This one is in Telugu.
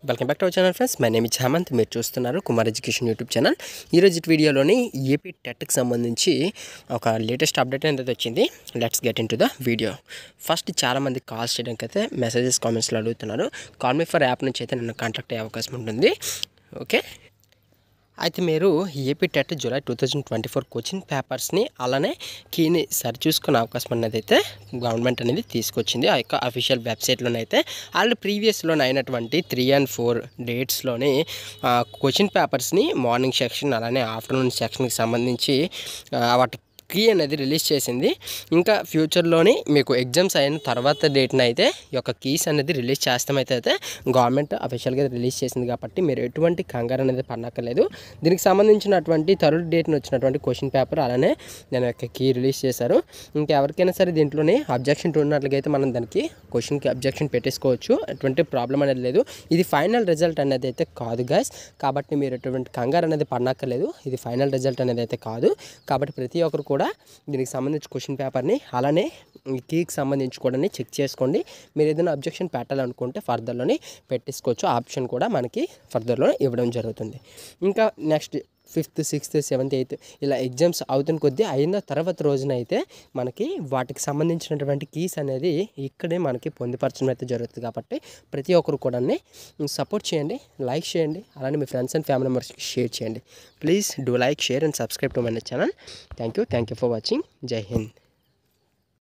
Welcome back to our channel friends. My name is Hemanth. మీరు చూస్తున్నారు కుమార్ ఎడ్యుకేషన్ యూట్యూబ్ ఛానల్. ఈరోజు వీడియోలోని ఏపీ టెట్కి సంబంధించి ఒక లేటెస్ట్ అప్డేట్ అనేది వచ్చింది. Let's get in to the video. First చాలామంది కాల్స్ చేయడానికి అయితే మెసేజెస్ కామెంట్స్లో అడుగుతున్నారు. కాల్ మీ ఫర్ యాప్ నుంచి అయితే నన్ను కాంటాక్ట్ అయ్యే అవకాశం ఉంటుంది. ఓకే, అయితే మీరు ఏపీ టెట్ జూలై 2024 క్వశ్చన్ పేపర్స్ని అలానే కీని సరి చూసుకునే అవకాశం అనేది అయితే గవర్నమెంట్ అనేది తీసుకొచ్చింది. ఆ యొక్క అఫీషియల్ వెబ్సైట్లోనైతే ఆల్రెడీ ప్రీవియస్లో అయినటువంటి 3 and 4 డేట్స్లోని క్వశ్చన్ పేపర్స్ని మార్నింగ్ సెక్షన్ అలానే ఆఫ్టర్నూన్ సెక్షన్కి సంబంధించి వాటి కీ అనేది రిలీజ్ చేసింది. ఇంకా ఫ్యూచర్లోని మీకు ఎగ్జామ్స్ అయిన తర్వాత డేట్ని అయితే ఈ యొక్క కీస్ అనేది రిలీజ్ చేస్తామైతే గవర్నమెంట్ అఫీషియల్గా రిలీజ్ చేసింది. కాబట్టి మీరు ఎటువంటి కంగారు అనేది పడనక్కర్లేదు. దీనికి సంబంధించినటువంటి థర్డ్ డేట్ని వచ్చినటువంటి క్వశ్చన్ పేపర్ అలానే దాని యొక్క కీ రిలీజ్ చేశారు. ఇంకా ఎవరికైనా సరే దీంట్లోనే అబ్జెక్షన్ ఉన్నట్లయితే మనం దానికి క్వశ్చన్కి అబ్జెక్షన్ పెట్టేసుకోవచ్చు. ఎటువంటి ప్రాబ్లం అనేది లేదు. ఇది ఫైనల్ రిజల్ట్ అనేది అయితే కాదు గైస్. కాబట్టి మీరు ఎటువంటి కంగారు అనేది పడనక్కర్లేదు. ఇది ఫైనల్ రిజల్ట్ అనేది అయితే కాదు. కాబట్టి ప్రతి ఒక్కరు కూడా దీనికి సంబంధించి క్వశ్చన్ పేపర్ని అలానే కీకి సంబంధించి కూడా చెక్ చేసుకోండి. మీరు ఏదైనా అబ్జెక్షన్ పెట్టాలనుకుంటే ఫర్దర్లోని పెట్టేసుకోవచ్చు. ఆప్షన్ కూడా మనకి ఫర్దర్లో ఇవ్వడం జరుగుతుంది. ఇంకా next 5th, 6th, 7th, 8th ఇలా ఎగ్జామ్స్ అవుతున్న కొద్దీ అయిన తర్వాత రోజున అయితే మనకి వాటికి సంబంధించినటువంటి కీస్ అనేది ఇక్కడే మనకి పొందుపరచడం అయితే జరుగుతుంది. కాబట్టి ప్రతి ఒక్కరు కూడా సపోర్ట్ చేయండి, లైక్ చేయండి, అలానే మీ ఫ్రెండ్స్ అండ్ ఫ్యామిలీ మెంబర్స్కి షేర్ చేయండి. Please do like, share and subscribe to my channel. Thank you for watching. జై హింద్.